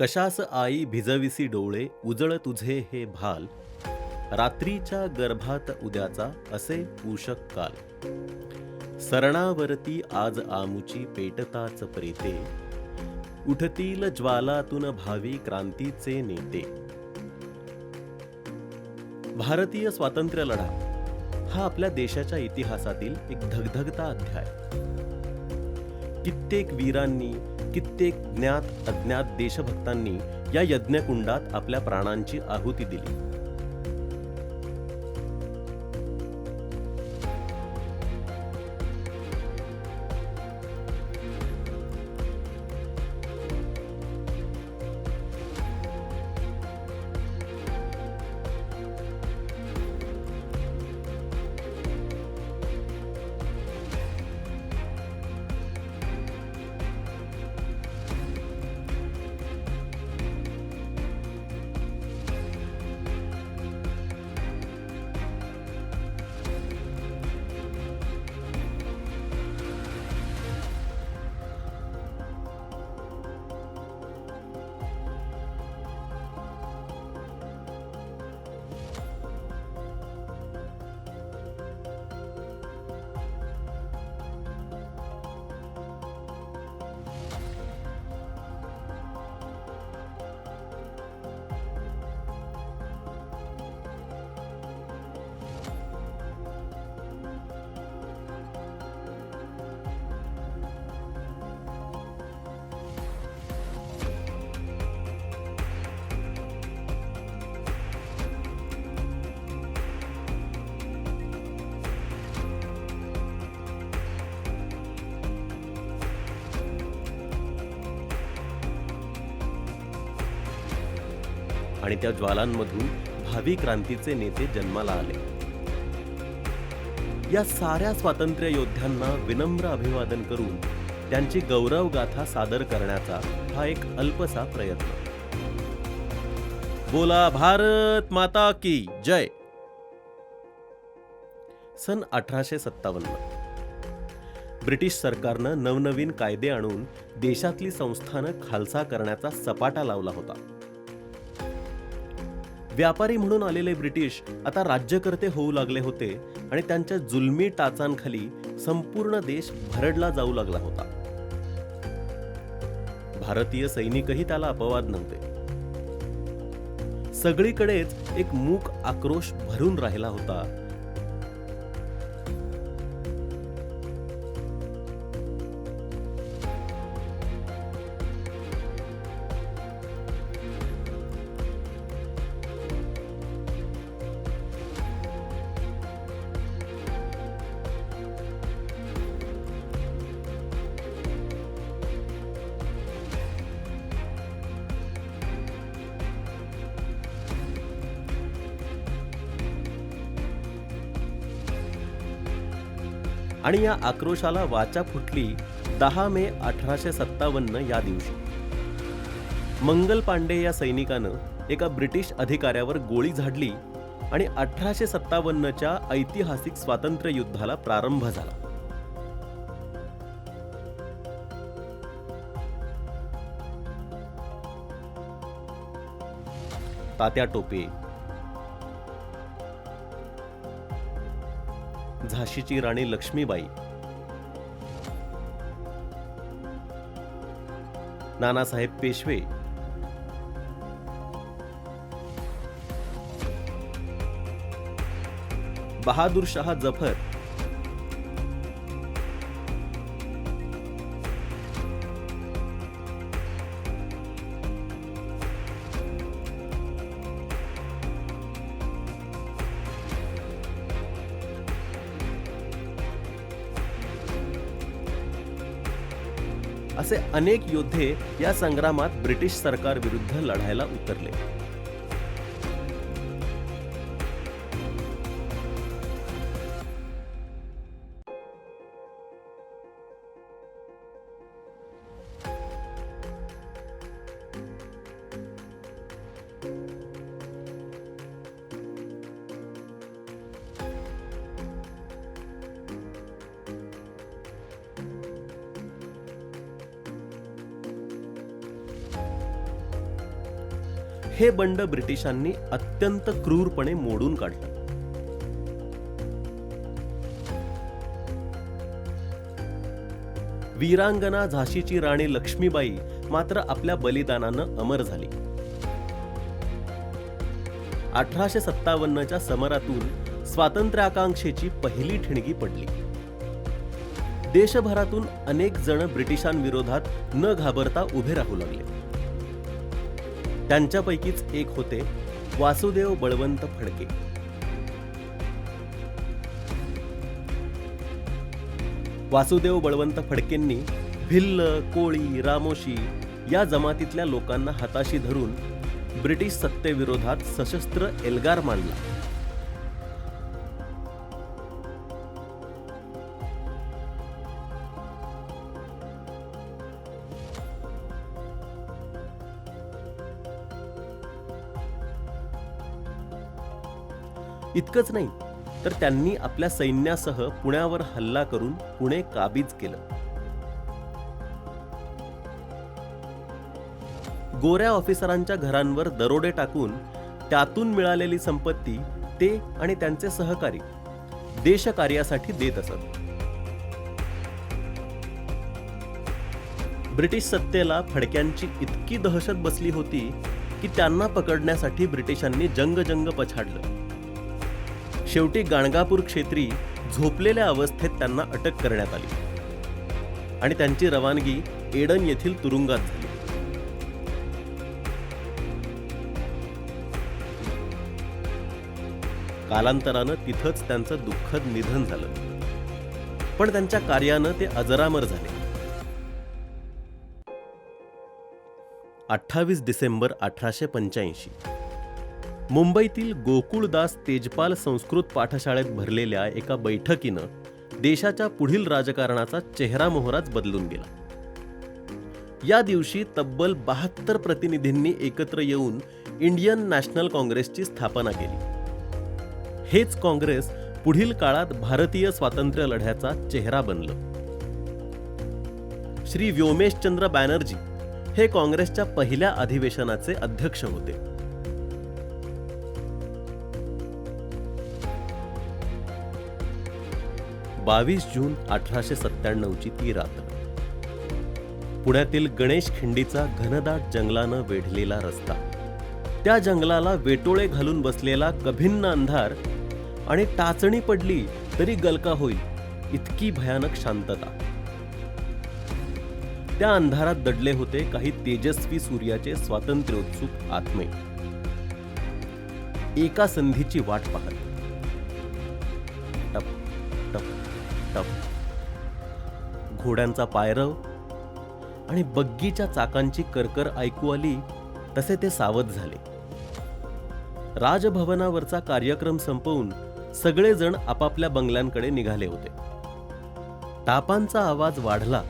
कशास आई भिजविसी डोळे उजळ तुझे हे भाल रात्रीच्या गर्भात उद्याचा असे पूषक काल सरणावरती आज आमुची पेटताच प्रेते उठतील ज्वालातून भावी क्रांतीचे नेते. भारतीय स्वातंत्र्य लढा हा आपल्या देशाच्या इतिहासातील एक धगधगता अध्याय. कित्येक वीरांनी, कित्येक ज्ञात अज्ञात देशभक्तांनी या यज्ञकुंडात आपल्या प्राणांची आहुती दिली. आणि त्या ज्वालांमधून भावी क्रांतीचे नेते जन्माला आले. या साऱ्या स्वातंत्र्य योद्ध्यांना विनम्र अभिवादन करून त्यांची गौरव गाथा सादर करण्याचा हा एक अल्पसा प्रयत्न. बोला भारत माता की जय. सन 1857 ब्रिटिश सरकारनं नवनवीन कायदे आणून देशातली संस्थानं खालसा करण्याचा सपाटा लावला होता. व्यापारी म्हणून आलेले ब्रिटिश आता राज्यकर्ते होऊ लागले होते आणि त्यांच्या जुलमी टाचांखाली संपूर्ण देश भरडला जाऊ लागला होता. भारतीय सैनिकही त्याला अपवाद नव्हते. सगळीकडेच एक मूक आक्रोश भरून राहिला होता. आणि या आक्रोशाला वाचा फुटली 10 मे 1857 या दिवशी. मंगल पांडे या सैनिकानं एका ब्रिटिश अधिकाऱ्यावर गोळी झाडली आणि 1857च्या ऐतिहासिक स्वातंत्र्य युद्धाला प्रारंभ झाला. तात्या टोपे, झाशीची राणी लक्ष्मीबाई, नानासाहेब पेशवे, बहादूर शाह जफर, असे अनेक योद्धे या संग्रामात ब्रिटिश सरकार विरुद्ध लढायला उतरले. हे बंड ब्रिटिशांनी अत्यंत क्रूरपणे मोडून काढलं. वीरांगना झाशीची राणी लक्ष्मीबाई मात्र आपल्या बलिदानानं अमर झाली. 1857च्या समरातून स्वातंत्र्याकांक्षेची पहिली ठिणगी पडली. देशभरातून अनेक जण ब्रिटिशांविरोधात न घाबरता उभे राहू लागले. त्यांच्यापैकीच एक होते वासुदेव बळवंत फडके. वासुदेव बळवंत फडकेंनी भिल्ल, कोळी, रामोशी या जमातीतल्या लोकांना हाताशी धरून ब्रिटिश सत्तेविरोधात सशस्त्र एल्गार मांडला. इतकंच नाही तर त्यांनी आपल्या सैन्यासह पुण्यावर हल्ला करून पुणे काबीज केलं. गोऱ्या ऑफिसरांच्या घरांवर दरोडे टाकून त्यातून मिळालेली संपत्ती ते आणि त्यांचे सहकारी देशकार्यासाठी देत असत. ब्रिटिश सत्तेला फडक्यांची इतकी दहशत बसली होती की त्यांना पकडण्यासाठी ब्रिटिशांनी जंग पछाडलं. शेवटी गाणगापूर क्षेत्री झोपलेल्या अवस्थेत त्यांना अटक करण्यात आली आणि त्यांची रवानगी एडन येथील तुरुंगात झाली. कालांतरानं तिथंच त्यांचं दुःखद निधन झालं, पण त्यांच्या कार्यानं ते अजरामर झाले. 28 डिसेंबर 1885 मुंबईतील गोकुळदास तेजपाल संस्कृत पाठशाळेत भरलेल्या एका बैठकीनं देशाच्या पुढील राजकारणाचा चेहरामोहराच बदलून गेला. या दिवशी तब्बल 72 प्रतिनिधींनी एकत्र येऊन इंडियन नॅशनल काँग्रेसची स्थापना केली. हेच काँग्रेस पुढील काळात भारतीय स्वातंत्र्य लढ्याचा चेहरा बनलं. श्री व्योमेशचंद्र बॅनर्जी हे काँग्रेसच्या पहिल्या अधिवेशनाचे अध्यक्ष होते. बावीस जून 1897ची ती रात्र. पुण्यातील गणेश खिंडीचा घनदाट जंगलानं वेढलेला रस्ता, त्या जंगलाला वेटोळे घालून बसलेला कभिन्न अंधार आणि टाचणी पडली तरी गलका होईल इतकी भयानक शांतता. त्या अंधारात दडले होते काही तेजस्वी सूर्याचे स्वातंत्र्योत्सुक आत्मे, एका संधीची वाट पाहत. टप टप टप घोड्यांचा पायरव आणि बग्गीच्या चाकांची करकर ऐकू आली तसे ते सावध झाले. राजभवनावरचा कार्यक्रम संपवून सगळेजण आपापल्या बंगल्यांकडे निघाले होते. टापांचा आवाज वाढला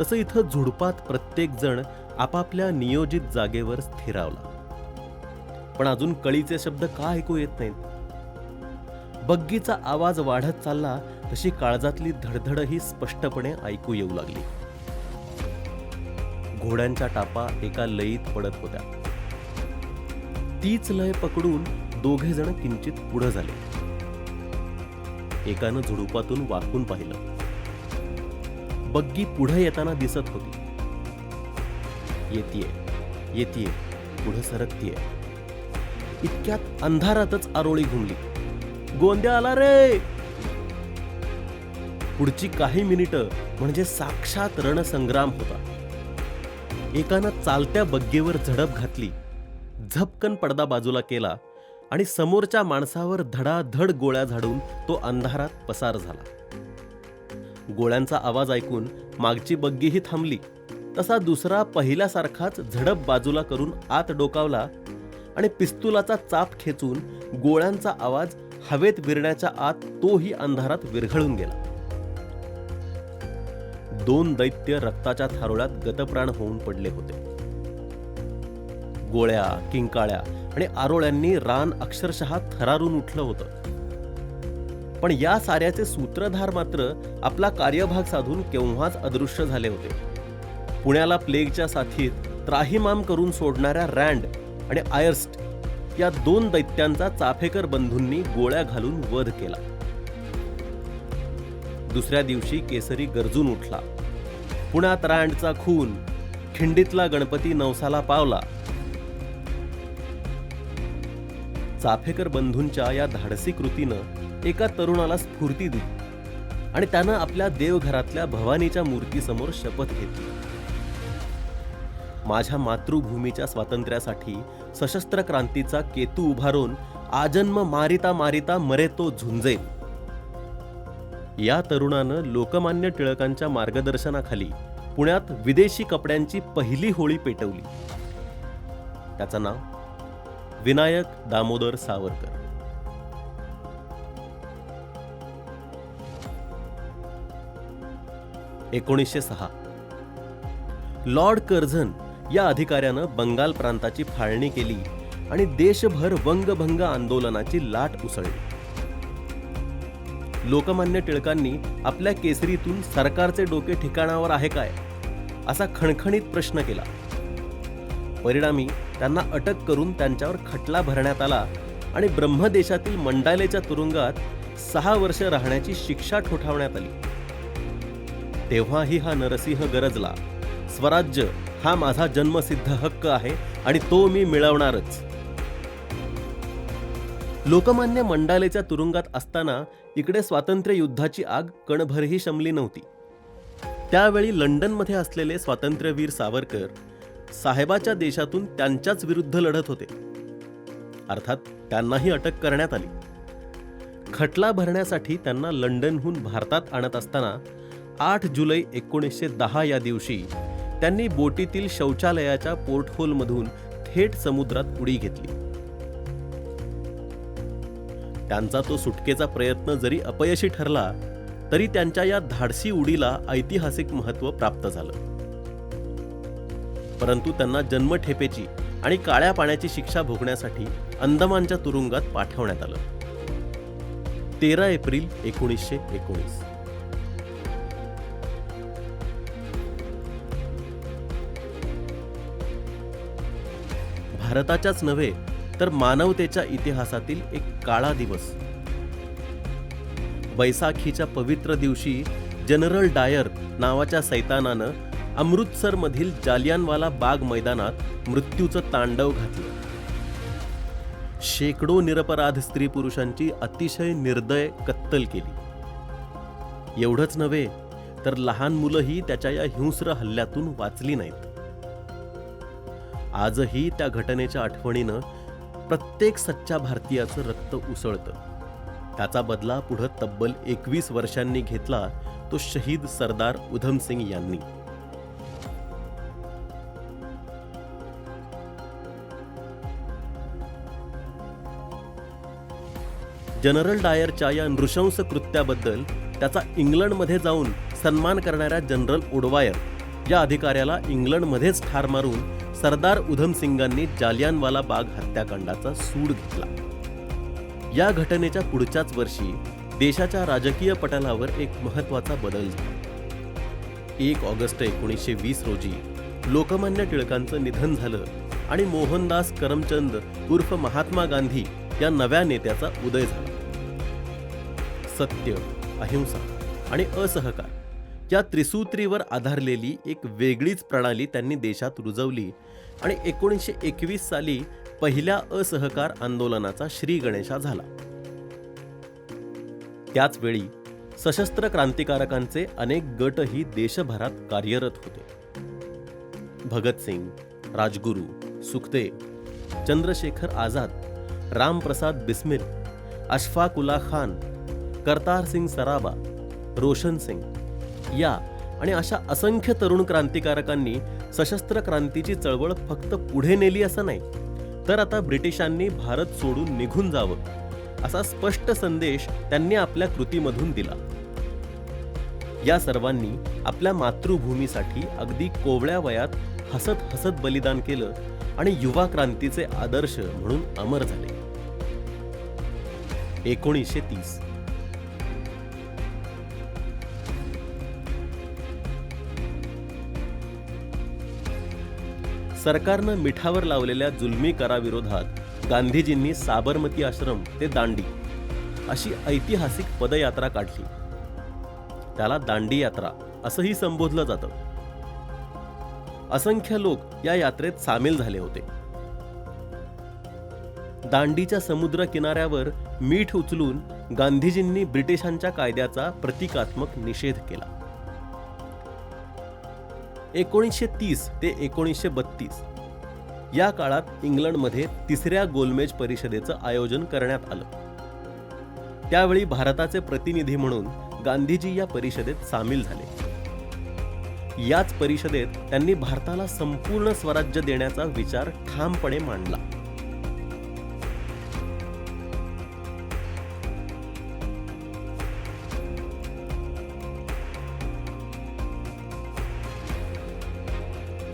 तसं इथं झुडपात प्रत्येक जण आपापल्या नियोजित जागेवर स्थिरावला. पण अजून कळीचे शब्द का ऐकू येत नाहीत. बग्गीचा आवाज वाढत चालला तशी काळजातली धडधडही स्पष्टपणे ऐकू येऊ लागली. घोड्यांच्या टापा एका लयीत पडत होत्या. तीच लय पकडून दोघे जण किंचित पुढे झाले. एकानं झुडुपातून वाकून पाहिलं. बग्गी पुढे येताना दिसत होती. येतीये पुढे सरकतीये. इतक्यात अंधारातच आरोळी घुमली. गोंद्या आला रे. पुढची काही मिनिटं म्हणजे साक्षात रणसंग्राम होता. एकानं चालत्या बग्गीवर झडप घातली. झपकन पडदा बाजूला केला आणि समोरच्या माणसावर धडाधड गोळ्या झाडून तो अंधारात पसार झाला. गोळ्यांचा आवाज ऐकून मागची बग्गीही थांबली. तसा दुसरा पहिल्यासारखाच झडप बाजूला करून आत डोकावला आणि पिस्तुलाचा चाप खेचून गोळ्यांचा आवाज हवेत विरण्याच्या आत तोही अंधारात विरघळून गेला. दोन दैत्य रक्ताच्या थारोळ्यात गतप्राण होऊन पडले होते. गोळ्या, किंकाळ्या आणि आरोळ्यांनी रान अक्षरशः थरारून उठलं होतं. पण या साऱ्याचे सूत्रधार मात्र आपला कार्यभाग साधून केव्हाच अदृश्य झाले होते. पुण्याला प्लेगच्या साथीत त्राहिमाम करून सोडणाऱ्या रँड आणि आयर्स्ट या 2 दैत्यांचा चाफेकर बंधूंनी गोळ्या घालून वध केला. दुसऱ्या दिवशी केसरी गरजून उठला. पुण्यात रँडचा खून, खिंडीतला गणपती नवसाला पावला. चाफेकर बंधूंच्या या धाडसी कृतीनं एका तरुणाला स्फूर्ती दिली आणि त्यानं आपल्या देवघरातल्या भवानीच्या मूर्तीसमोर शपथ घेतली. माझ्या मातृभूमीच्या स्वातंत्र्यासाठी सशस्त्र क्रांतीचा केतू उभारून आजन्म मारिता मारिता मरे तो झुंजेल. या तरुणानं लोकमान्य टिळकांच्या मार्गदर्शनाखाली पुण्यात विदेशी कपड्यांची पहिली होळी पेटवली. त्याचं नाव विनायक दामोदर सावरकर. (1906) लॉर्ड कर्झन या अधिकाऱ्यानं बंगाल प्रांताची फाळणी केली आणि देशभर वंगभंग आंदोलनाची लाट उसळली. लोकमान्य टिळकांनी आपल्या केसरीतून सरकारचे डोके ठिकाणावर आहे काय असा खणखणीत प्रश्न केला. परिणामी त्यांना अटक करून त्यांच्यावर खटला भरण्यात आला आणि ब्रह्मदेशातील मंडालेच्या तुरुंगात 6 वर्ष राहण्याची शिक्षा ठोठावण्यात आली. तेव्हाही हा नरसिंह गरजला, स्वराज्य हा माझा जन्मसिद्ध हक्क आहे आणि तो मी मिळवणारच. लोकमान्य मंडालेच्या तुरुंगात असताना इकडे स्वातंत्र्य युद्धाची आग कणभरही शमली नव्हती. त्यावेळी लंडनमध्ये असलेले स्वातंत्र्यवीर सावरकर साहेबाच्या देशातून त्यांच्याच विरुद्ध लढत होते. अर्थात त्यांनाही अटक करण्यात आली. खटला भरण्यासाठी त्यांना लंडनहून भारतात आणत असताना 8 जुलै 1910 या दिवशी त्यांनी बोटीतील शौचालयाच्या पोर्टहोलमधून थेट समुद्रात उडी घेतली. त्यांचा तो सुटकेचा प्रयत्न जरी अपयशी ठरला तरी त्यांच्या या धाडसी उडीला ऐतिहासिक महत्त्व प्राप्त झालं. परंतु त्यांना जन्मठेपेची आणि काळ्या पाण्याची शिक्षा भोगण्यासाठी अंदमानच्या तुरुंगात पाठवण्यात आलं. 13 एप्रिल 1919. भारताच्याच नव्हे तर मानवतेच्या इतिहासातील एक काळा दिवस. बैसाखीच्या पवित्र दिवशी जनरल डायर नावाच्या सैतानानं अमृतसरमधील जालियनवाला बाग मैदानात मृत्यूचं तांडव घातलं. शेकडो निरपराध स्त्री पुरुषांची अतिशय निर्दय कत्तल केली. एवढंच नव्हे तर लहान मुलंही त्याच्या या हिंस्र हल्ल्यातून वाचली नाहीत. आजही त्या घटनेच्या आठवणीनं प्रत्येक सच्चा भारतीयाचं रक्त उसळतं. त्याचा बदला पुढं तब्बल 21 वर्षांनी घेतला तो शहीद सरदार उधम सिंग यांनी. जनरल डायरच्या या नृशंस कृत्याबद्दल त्याचा इंग्लंडमध्ये जाऊन सन्मान करणाऱ्या जनरल ओडवायर या अधिकाऱ्याला इंग्लंडमध्येच ठार मारून सरदार उधम सिंगांनी जालियनवाला बाग हत्याकांडाचा सूड घेतला. या घटनेच्या पुढच्याच वर्षी देशाच्या राजकीय पटलावर एक महत्त्वाचा बदल झाला. 1 ऑगस्ट 1920 रोजी लोकमान्य टिळकांचं निधन झालं आणि मोहनदास करमचंद उर्फ महात्मा गांधी या नव्या नेत्याचा उदय झाला. सत्य, अहिंसा आणि असहकार या त्रिसूत्रीवर आधारलेली एक वेगळीच प्रणाली त्यांनी देशात रुजवली आणि 1921 साली पहिल्या असहकार आंदोलनाचा श्री गणेशा झाला. त्याच वेळी सशस्त्र क्रांतिकारकांचे अनेक गटही देशभरात कार्यरत होते. भगतसिंग, राजगुरू, सुखदेव, चंद्रशेखर आझाद, रामप्रसाद बिस्मिल, अशफाक उल्ला खान, करतार सिंग सराबा, रोशन सिंग या आणि अशा असंख्य तरुण क्रांतिकारकांनी सशस्त्र क्रांतीची चळवळ फक्त पुढे नेली असं नाही, तर आता ब्रिटिशांनी भारत सोडून निघून जावं असा स्पष्ट संदेश त्यांनी आपल्या कृतीमधून दिला. या सर्वांनी आपल्या मातृभूमीसाठी अगदी कोवळ्या वयात हसत हसत बलिदान केलं आणि युवा क्रांतीचे आदर्श म्हणून अमर झाले. 1930 सरकारनं मिठावर लावलेल्या जुलमी कराविरोधात गांधीजींनी साबरमती आश्रम ते दांडी अशी ऐतिहासिक पदयात्रा काढली. त्याला दांडी यात्रा असंही संबोधलं जातं. असंख्य लोक या यात्रेत सामील झाले होते. दांडीच्या समुद्र किनाऱ्यावर मीठ उचलून गांधीजींनी ब्रिटिशांच्या कायद्याचा प्रतिकात्मक निषेध केला. 1930 ते 1932 या काळात इंग्लंडमध्ये 3ऱ्या गोलमेज परिषदेचं आयोजन करण्यात आलं. त्यावेळी भारताचे प्रतिनिधी म्हणून गांधीजी या परिषदेत सामील झाले. याच परिषदेत त्यांनी भारताला संपूर्ण स्वराज्य देण्याचा विचार ठामपणे मांडला.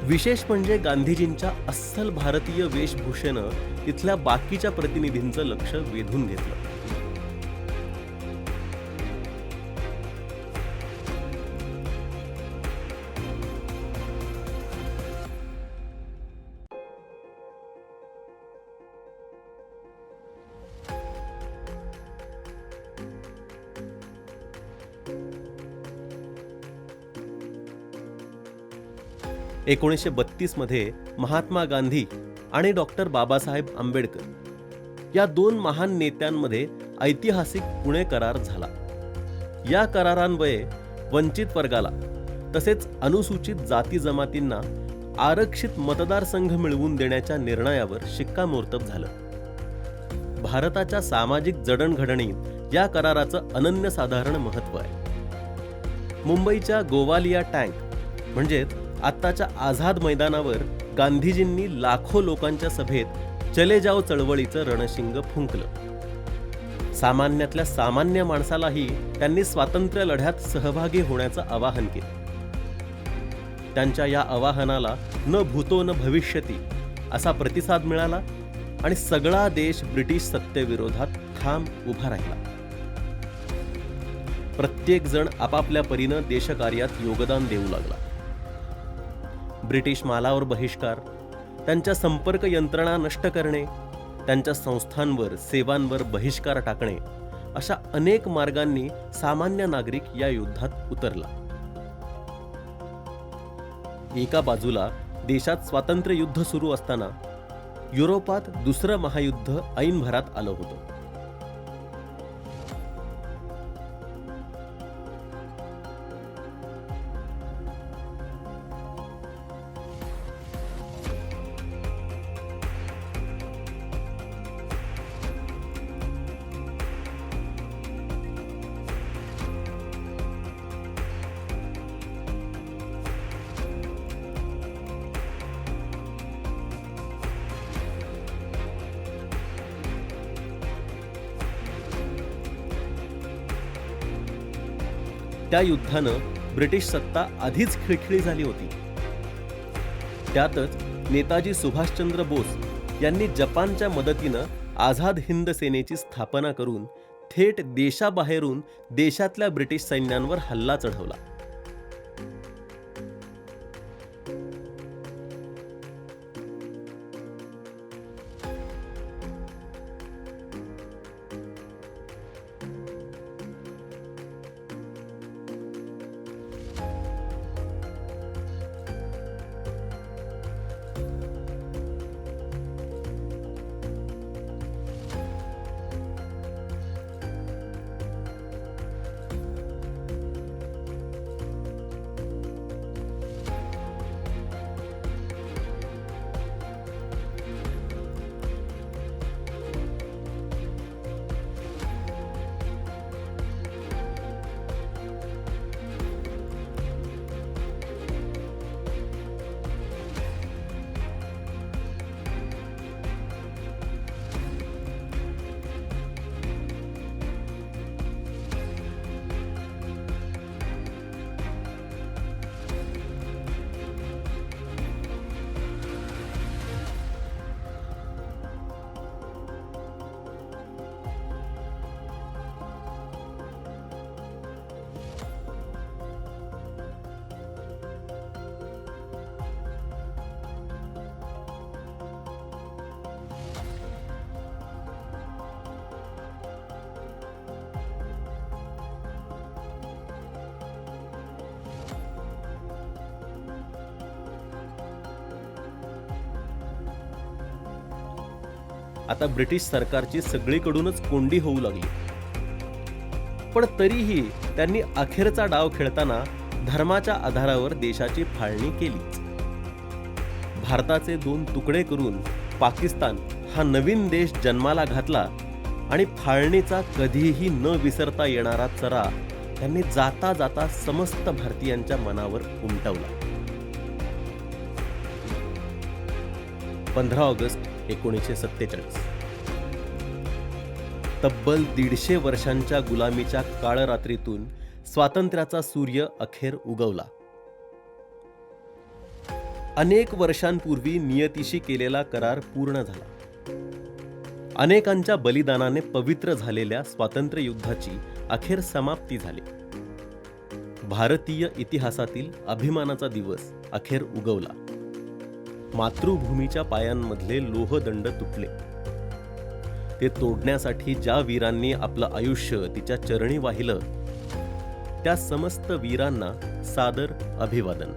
विशेष म्हणजे गांधीजींच्या अस्सल भारतीय वेशभूषेनं तिथल्या बाकीच्या प्रतिनिधींचं लक्ष वेधून घेतलं. मध्ये महात्मा गांधी आणि डॉक्टर बाबासाहेब आंबेडकर या दोन महान नेत्यांमध्ये ऐतिहासिक पुणे करार झाला. या करारान्वये वंचित वर्गाला तसेच अनुसूचित जाती जमातींना आरक्षित मतदारसंघ मिळवून देण्याच्या निर्णयावर शिक्कामोर्तब झालं. भारताच्या सामाजिक जडणघडणीत या कराराचं अनन्यसाधारण महत्त्व आहे. मुंबईच्या गोवालिया टँक म्हणजेच आत्ताच्या आझाद मैदानावर गांधीजींनी लाखो लोकांच्या सभेत चले जाओ चळवळीचं रणशिंग फुंकलं. सामान्यातल्या सामान्य माणसालाही त्यांनी स्वातंत्र्य लढ्यात सहभागी होण्याचं आवाहन केलं. त्यांच्या या आवाहनाला न भूतो न भविष्यती असा प्रतिसाद मिळाला आणि सगळा देश ब्रिटिश सत्तेविरोधात ठाम उभा राहिला. प्रत्येक जण आपापल्या परीनं देशकार्यात योगदान देऊ लागला. ब्रिटिश मालावर बहिष्कार, त्यांच्या संपर्क यंत्रणा नष्ट करणे, त्यांच्या संस्थांवर सेवांवर बहिष्कार टाकणे अशा अनेक मार्गांनी सामान्य नागरिक या युद्धात उतरला. एका बाजूला देशात स्वातंत्र्य युद्ध सुरू असताना युरोपात दुसरं महायुद्ध ऐन भरात आलं होतं. त्या युद्धानं ब्रिटिश सत्ता आधीच खिळखिळी झाली होती. त्यातच नेताजी सुभाषचंद्र बोस यांनी जपानच्या मदतीनं आझाद हिंद सेनेची स्थापना करून थेट देशाबाहेरून देशातल्या ब्रिटिश सैन्यांवर हल्ला चढवला. आता ब्रिटिश सरकारची सगळीकडूनच कोंडी होऊ लागली. पण तरीही त्यांनी अखेरचा डाव खेळताना धर्माच्या आधारावर देशाची फाळणी केलीच. भारताचे 2 तुकडे करून पाकिस्तान हा नवीन देश जन्माला घातला आणि फाळणीचा कधीही न विसरता येणारा चरा त्यांनी जाता जाता समस्त भारतीयांच्या मनावर उमटवला. 15 ऑगस्ट 1947. तब्बल 150 वर्षांच्या गुलामीच्या काळरात्रीतून स्वातंत्र्याचा सूर्य अखेर उगवला. अनेक वर्षांपूर्वी नियतीशी केलेला करार पूर्ण झाला. अनेकांच्या बलिदानाने पवित्र झालेल्या स्वातंत्र्य युद्धाची अखेर समाप्ती झाली. भारतीय इतिहासातील अभिमानाचा दिवस अखेर उगवला. मातृभूमीच्या पायांमधले लोहदंड तुटले. ते तोडण्यासाठी ज्या वीरांनी आपलं आयुष्य तिच्या चरणी वाहिलं, त्या समस्त वीरांना सादर अभिवादन.